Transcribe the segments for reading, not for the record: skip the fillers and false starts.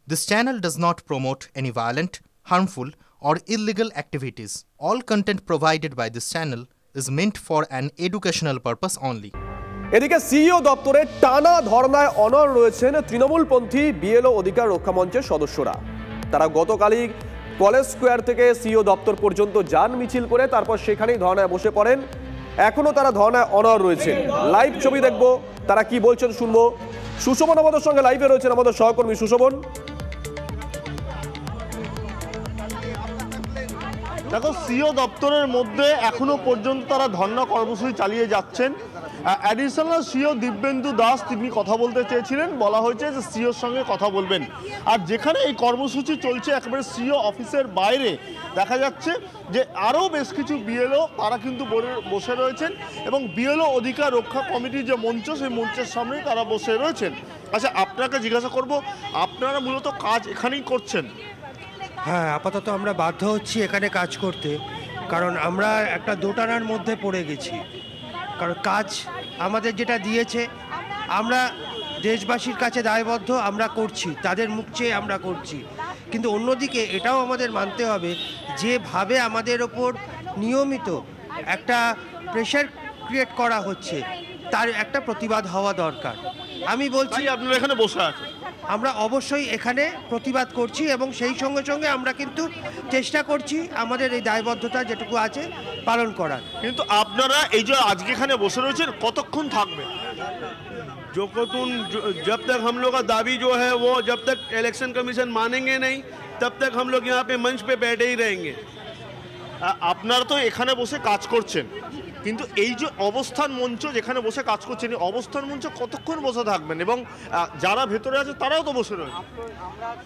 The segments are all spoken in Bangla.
This channel does not promote any violent, harmful, or illegal activities. All content provided by this channel is meant for an educational purpose only. এদিকে সিইও দপ্তরে টানা ধর্নায় অনড় রয়েছেন তৃণমূলপন্থী বিএলও অধিকার রক্ষা মঞ্চের সদস্যরা। তারা গতকালই কলেজ স্কোয়ার থেকে সিইও দপ্তর পর্যন্ত যান মিছিল করে, তারপর সেখানেই ধর্নায় বসে পড়েন। এখনো তারা ধর্নায় অনড় রয়েছেন। লাইভ ছবি দেখবো, তারা কি বলছেন শুনবো। সুশোভন আমাদের সঙ্গে লাইভে রয়েছেন, আমাদের সহকর্মী সুশোভন। দেখো, সিইও দপ্তরের মধ্যে এখনো পর্যন্ত তারা ধর্ণা কর্মসূচি চালিয়ে যাচ্ছেন। অ্যাডিশনাল সিইও দিব্যেন্দু দাস তিনি কথা বলতে চেয়েছিলেন, বলা হয়েছে যে সিইওর সঙ্গে কথা বলবেন। আর যেখানে এই কর্মসূচি চলছে একেবারে সিইও অফিসের বাইরে দেখা যাচ্ছে যে আরও বেশ কিছু বিএলও তারা কিন্তু বসে রয়েছেন এবং বিএলও অধিকার রক্ষা কমিটির যে মঞ্চ, সেই মঞ্চের সামনেই তারা বসে রয়েছেন। আচ্ছা, আপনাকে জিজ্ঞাসা করব, আপনারা মূলত কাজ এখানেই করছেন? হ্যাঁ, আপাতত আমরা বাধ্য হচ্ছি এখানে কাজ করতে, কারণ আমরা একটা দোটানার মধ্যে পড়ে গেছি। কারণ কাজ আমাদের যেটা দিয়েছে, আমরা দেশবাসীর কাছে দায়বদ্ধ, আমরা করছি, তাদের মুখ চেয়ে আমরা করছি। কিন্তু অন্যদিকে এটাও আমাদের মানতে হবে, যেভাবে আমাদের ওপর নিয়মিত একটা প্রেশার ক্রিয়েট করা হচ্ছে, তার একটা প্রতিবাদ হওয়া দরকার। আমি বলছি আপনারা এখানে বসে আছেন, আমরা অবশ্যই এখানে প্রতিবাদ করছি এবং সেই সঙ্গে সঙ্গে আমরা কিন্তু চেষ্টা করছি আমাদের এই দায়বদ্ধতা যেটুকু আছে পালন করার। কিন্তু আপনারা এই যে আজকে এখানে বসে রয়েছেন, কতক্ষণ থাকবে? जब तक हम लोग का दावी जो है वो जब तक इलेक्शन कमीशन मानेंगे नहीं, तब तक हम लोग यहाँ पे मंच पे बैठे ही रहेंगे। আপনারা তো এখানে বসে কাজ করছেন, কিন্তু এই যে অবস্থান মঞ্চ যেখানে বসে কাজ করছেন, এই অবস্থান মঞ্চ কতক্ষণ বসে থাকবেন? এবং যারা ভেতরে আছে তারাও তো বসে রয়েছে।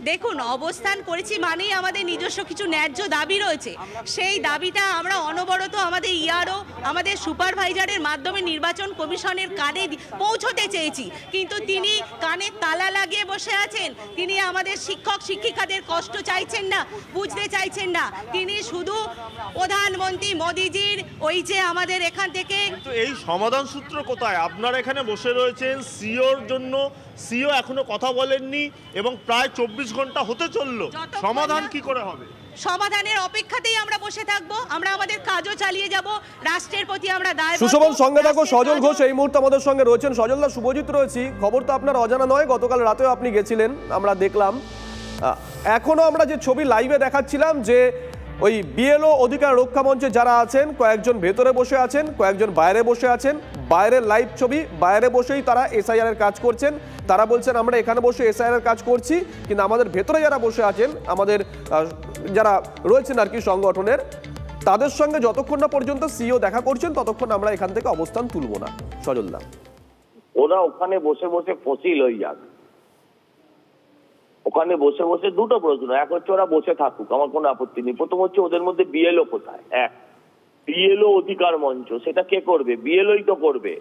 দেখুন, অবস্থান করেছি মানেই আমাদের নিজস্ব কিছু ন্যায্য দাবি রয়েছে। সেই দাবিটা আমরা অনবরত আমাদের ইআরও, আমাদের সুপারভাইজারের মাধ্যমে নির্বাচন কমিশনের কানে পৌঁছতে চেয়েছি, কিন্তু তিনি কানে তালা লাগিয়ে বসে আছেন। তিনি আমাদের শিক্ষক শিক্ষিকাদের কষ্ট চাইছেন না, বুঝতে চাইছেন না। তিনি শুধু প্রধানমন্ত্রী মোদিজির ওই যে আমাদের এখান থেকে, কিন্তু এই সমাধান সূত্র কোথায়? আপনারা এখানে বসে রয়েছেন সিইওর জন্য, সিইও এখনো কথা বলেননি এবং প্রায় 24 ঘন্টা হতে চললো, সমাধান কি করে হবে? সমাধানের অপেক্ষাতেই আমরা বসে থাকবো, আমরা আমাদের কাজও চালিয়ে যাব, রাষ্ট্রের প্রতি আমরা দায়বদ্ধ। সুশোভন, সঙ্গে থাকো সজল ঘোষ এই মুহূর্তে আমাদের সঙ্গে রয়েছেন। সজলদা, শুভজিৎ রয়েছি। খবর তো আপনার অজানা নয়, গতকাল রাতেও আপনি গেছিলেন, আমরা দেখলাম। এখনো আমরা যে ছবি লাইভে দেখাচ্ছিলাম, যে ওই বিএলও অধিকার রক্ষা মঞ্চে যারা আছেন, কয়েকজন ভেতরে বসে আছেন, কয়েকজন বাইরে বসে আছেন। বাইরের লাইভ ছবি, বাইরে বসেই তারা এসআইআর এর কাজ করছেন। তারা বলছেন আমরা এখানে বসে এসআইআর এর কাজ করছি, কিন্তু আমাদের ভেতরে যারা বসে আছেন, আমাদের যারা রয়েছেন আর কি সংগঠনের, তাদের সঙ্গে যতক্ষণ না পর্যন্ত সিইও দেখা করছেন ততক্ষণ আমরা এখান থেকে অবস্থান তুলব না। সজলদা, ওরা ওখানে বসে বসে ফসিল হয়ে যাক। ওখানে বসে বসে দুটো প্রশ্ন, এক হচ্ছে ওরা বসে থাকুক, আমার কোনো আপত্তি নেই। প্রথম হচ্ছে ওদের মধ্যে বিএলও কোথায়? এক, বিএলও অধিকার মঞ্চ সেটা কে করবে? বিএলওই তো করবে।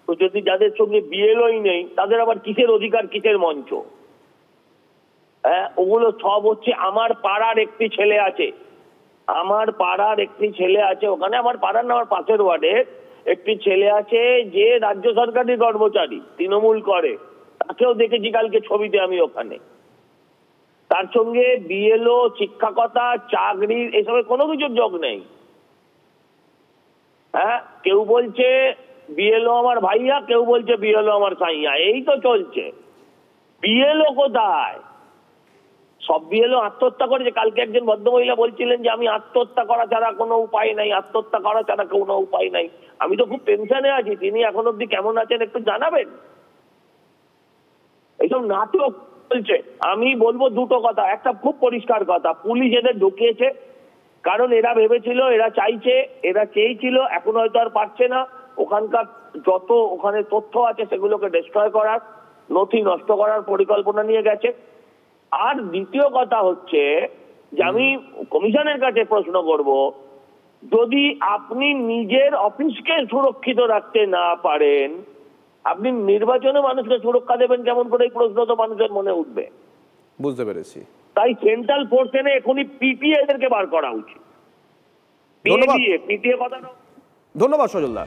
তো যদি যাদের সঙ্গে বিএলওই নেই, তাদের আবার কিসের অধিকার, কিসের মঞ্চ? হ্যাঁ, ওগুলো সব হচ্ছে আমার পাড়ার একটি ছেলে আছে, আমার পাড়ার একটি ছেলে আছে ওখানে, আমার পাড়ার না, আমার পাশের ওয়ার্ডের একটি ছেলে আছে যে রাজ্য সরকারি কর্মচারী, তৃণমূল করে, তাকেও দেখেছি কালকে ছবিতে আমি ওখানে। তার সঙ্গে বিএলও, শিক্ষকতা, চাকরি এসবের কোনো কিছুর যোগ নেই। হ্যাঁ, কেউ বলছে বিএলও আমার ভাইয়া, কেউ বলছে বিএলও আমার সাইয়া, এই তো চলছে। বিএলও কোথায়? সব বিএলও আত্মহত্যা করেছে। কালকে একজন ভদ্রমহিলা বলছিলেন যে আমি আত্মহত্যা করা ছাড়া কোনো উপায় নাই, আত্মহত্যা করা ছাড়া কোনো উপায় নাই। আমি তো খুব টেনশনে আছি, তিনি এখন অব্দি কেমন আছেন একটু জানাবেন। এইসব নাটক চলছে। আমি বলবো দুটো কথা, একটা খুব পরিষ্কার কথা, পুলিশ এদের ঢুকিয়েছে, কারণ এরা ভেবেছিল, এরা চাইছে, এরা চেয়েছিল, এখন হয়তো আর পারছে না, ওখানকার যত ওখানে তথ্য আছে সেগুলোকে ডিস্ট্রয় করার, নথি নষ্ট করার পরিকল্পনা নিয়ে গেছে। আর দ্বিতীয় কথা হচ্ছে যে আমি কমিশনের কাছে প্রশ্ন করব, যদি আপনি নিজের অফিসকে সুরক্ষিত রাখতে না পারেন, আপনি নির্বাচনে মানুষকে সুরক্ষা দেবেন কেমন করে? এই প্রশ্ন তো মানুষের মনে উঠবে। বুঝতে পেরেছি। তাই সেন্ট্রাল ফোর্স এনে এখনই পিটিএ এদেরকে বার করা উচিত। পিটিএ কথা। ধন্যবাদ সজলদা।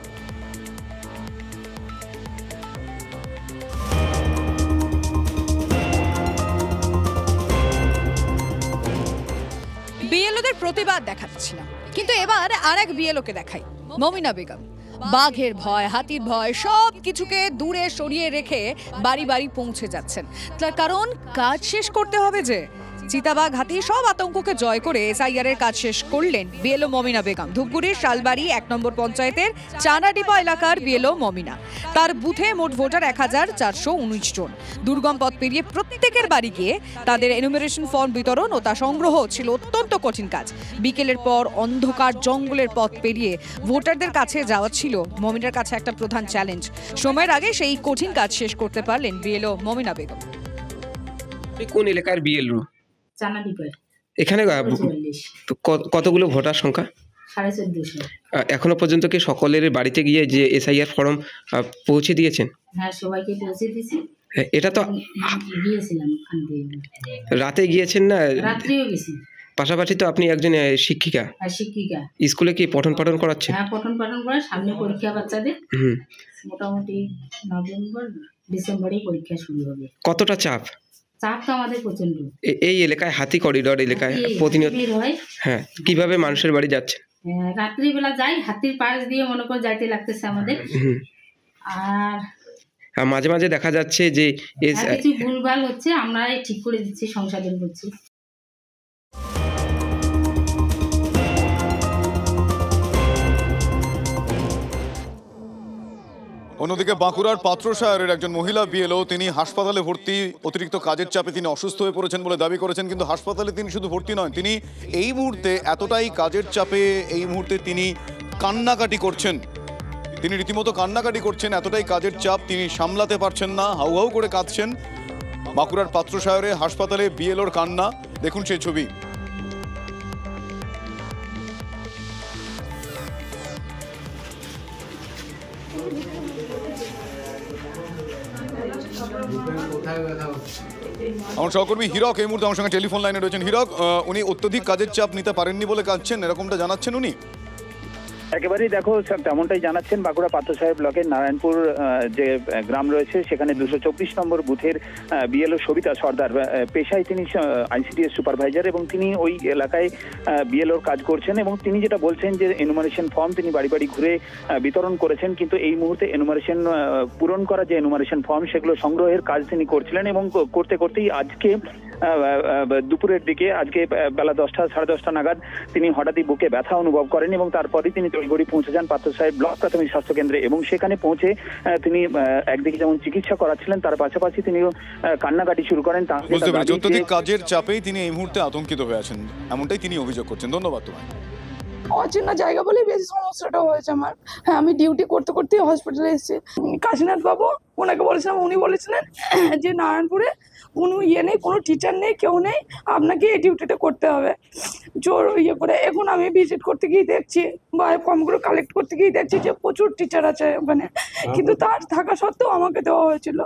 প্রতিবাদ দেখাচ্ছিলাম, কিন্তু এবার আরেক বিএলওকে দেখাই, মমিনা বেগম। বাঘের ভয়, হাতির ভয় সব কিছুকে দূরে সরিয়ে রেখে বাড়ি বাড়ি পৌঁছে যাচ্ছেন, তার কারণ কাজ শেষ করতে হবে যে। চিতাবাঘ, হাতি সব আতঙ্ককে জয় করে এসআইআর এর কাজ শেষ করলেন বিএলও মমিনা বেগম। ধূপগুড়ির শালবাড়ি 1 নম্বর পঞ্চায়েতের চানাডিপা এলাকার বিএলও মমিনা। তার বুথে মোট ভোটার 1419 জন। দুর্গম পথ পেরিয়ে প্রত্যেকের বাড়ি গিয়ে তাদের এনুমারেশন ফর্ম বিতরণ ও তা সংগ্রহ ছিল অত্যন্ত কঠিন কাজ। বিকেলের পর অন্ধকার জঙ্গলের পথ পেরিয়ে ভোটারদের কাছে যাওয়া ছিল মমিনার কাছে একটা প্রধান চ্যালেঞ্জ। সময়ের আগে সেই কঠিন কাজ শেষ করতে পারলেন বিএলও মমিনা বেগম। কোন এলাকার বিএলও? চানাডিপার। এখানে কতগুলো ভোটার সংখ্যা? 1450। এখনো পর্যন্ত কি সকলের বাড়িতে গিয়ে যে এসআইআর ফর্ম পৌঁছে দিয়েছেন? হ্যাঁ, সবাইকে পৌঁছে দিয়েছি। এটা তো গিয়েছিলাম, রাতে গিয়েছেন না? রাত্রেও গেছি। পাশাপাশি তো আপনি একজন শিক্ষিকা। শিক্ষিকা। স্কুলে কি পঠন পাঠন করাচ্ছেন? হ্যাঁ, পঠন পাঠন করে। সামনে পরীক্ষা বাচ্চাদের। মোটামুটি নভেম্বর ডিসেম্বরেই পরীক্ষা শুরু হবে। কতটা চাপ? চাপ তো আমাদের প্রচন্ড। এই এলাকায় হাতি করিডোর এলাকায় প্রতিনিয়ত, হ্যাঁ, কিভাবে মানুষের বাড়ি যাচ্ছে? রাত্রিবেলা যাই, হাতির পাশ দিয়ে মনে করে যাইতে লাগতেছে আমাদের। আর মাঝে মাঝে দেখা যাচ্ছে যে কিছু ভুলভাল হচ্ছে, আমরা ঠিক করে দিচ্ছি, সংশোধন করছি। অন্যদিকে বাঁকুড়ার পাত্রসায়রের একজন মহিলা বিএলও, তিনি হাসপাতালে ভর্তি। অতিরিক্ত কাজের চাপে তিনি অসুস্থ হয়ে পড়েছেন বলে দাবি করেছেন, কিন্তু হাসপাতালে তিনি শুধু ভর্তি নয়, তিনি এই মুহূর্তে এতটাই কাজের চাপে এই মুহূর্তে তিনি কান্নাকাটি করছেন। তিনি রীতিমতো কান্নাকাটি করছেন, এতটাই কাজের চাপ তিনি সামলাতে পারছেন না, হাউ হাউ করে কাঁদছেন। বাঁকুড়ার পাত্রসায়রে হাসপাতালে বিএলওর কান্না, দেখুন সেই ছবি। আমার সহকর্মী হীরক এই মুহূর্তে আমার সঙ্গে টেলিফোন লাইনে রয়েছেন। হীরক, উনি অত্যধিক কাজের চাপ নিতে পারেননি বলে কাঁদছেন, এরকমটা জানাচ্ছেন উনি? একেবারেই দেখো তেমনটাই জানাচ্ছেন। বাঁকুড়া পাত্রসাহেব ব্লকের নারায়ণপুর যে গ্রাম রয়েছে সেখানে 224 নম্বর বুথের বিএলও সবিতা সর্দার, পেশায় তিনি আইসিডিএস সুপারভাইজার এবং তিনি ওই এলাকায় বিএলওর কাজ করছেন। এবং তিনি যেটা বলছেন যে এনুমারেশন ফর্ম তিনি বাড়ি বাড়ি ঘুরে বিতরণ করেছেন, কিন্তু এই মুহূর্তে এনুমারেশন পূরণ করা যে এনুমারেশন ফর্ম সেগুলো সংগ্রহের কাজ তিনি করছিলেন। এবং করতে করতেই আজকে দুপুরের দিকে, আজকে বেলা 10টা সাড়ে 10টা নাগাদ তিনি হঠাৎই বুকে ব্যথা অনুভব করেন এবং তারপরে তিনি তড়িঘড়ি পৌঁছে যান পাত্রসাহেব ব্লক প্রাথমিক স্বাস্থ্য কেন্দ্রে। এবং সেখানে পৌঁছে তিনি একদিকে যেমন চিকিৎসা করাচ্ছিলেন, তার পাশাপাশি তিনি কান্নাকাটি শুরু করেন। অত্যধিক কাজের চাপেই তিনি এই মুহূর্তে আতঙ্কিত হয়ে আছেন, এমনটাই তিনি অভিযোগ করছেন। ধন্যবাদ তোমায়। অচেনা জায়গা বলেই বেশি সমস্যাটা হয়েছে আমার। হ্যাঁ, আমি ডিউটি করতে করতে হসপিটালে এসেছি। কাশীনাথ বাবু, ওনাকে বলেছিলাম, উনি বলেছিলেন যে নারায়ণপুরে কোনো নেই, কোনো টিচার নেই, কেউ নেই, আপনাকে এই ডিউটিটা করতে হবে। জোর করে এখন আমি ভিজিট করতে গিয়ে দেখছি বা ফর্মগুলো কালেক্ট করতে গিয়ে দেখছি যে প্রচুর টিচার আছে ওখানে, কিন্তু তার থাকা সত্ত্বেও আমাকে দেওয়া হয়েছিল।